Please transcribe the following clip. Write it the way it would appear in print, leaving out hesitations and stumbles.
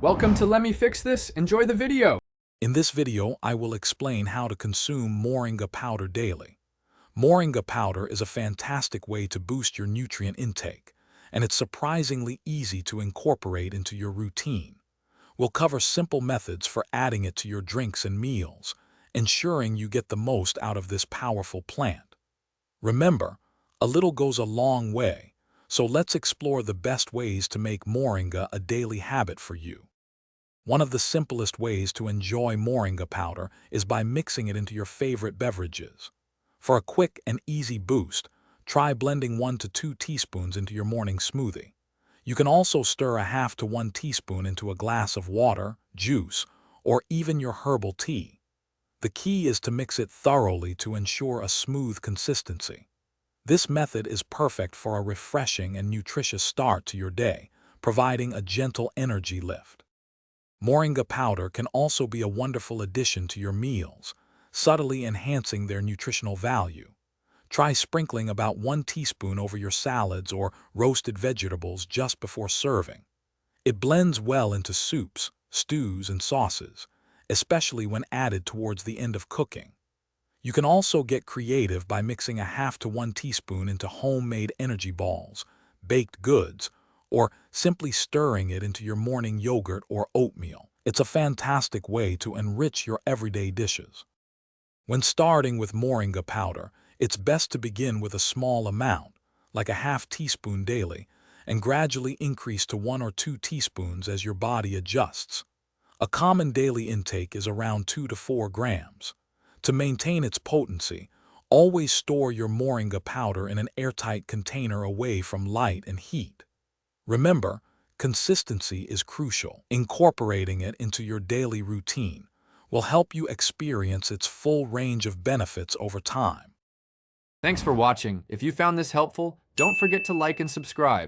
Welcome to Let Me Fix This. Enjoy the video. In this video, I will explain how to consume Moringa powder daily. Moringa powder is a fantastic way to boost your nutrient intake, and it's surprisingly easy to incorporate into your routine. We'll cover simple methods for adding it to your drinks and meals, ensuring you get the most out of this powerful plant. Remember, a little goes a long way, so let's explore the best ways to make Moringa a daily habit for you. One of the simplest ways to enjoy Moringa powder is by mixing it into your favorite beverages. For a quick and easy boost, try blending 1 to 2 teaspoons into your morning smoothie. You can also stir a half to 1 teaspoon into a glass of water, juice, or even your herbal tea. The key is to mix it thoroughly to ensure a smooth consistency. This method is perfect for a refreshing and nutritious start to your day, providing a gentle energy lift. Moringa powder can also be a wonderful addition to your meals, subtly enhancing their nutritional value. Try sprinkling about 1 teaspoon over your salads or roasted vegetables just before serving. It blends well into soups, stews, and sauces, especially when added towards the end of cooking. You can also get creative by mixing a half to 1 teaspoon into homemade energy balls, baked goods, or simply stirring it into your morning yogurt or oatmeal. It's a fantastic way to enrich your everyday dishes. When starting with Moringa powder, it's best to begin with a small amount, like a half teaspoon daily, and gradually increase to 1 or 2 teaspoons as your body adjusts. A common daily intake is around 2 to 4 grams. To maintain its potency, always store your Moringa powder in an airtight container away from light and heat. Remember, consistency is crucial. Incorporating it into your daily routine will help you experience its full range of benefits over time. Thanks for watching. If you found this helpful, don't forget to like and subscribe.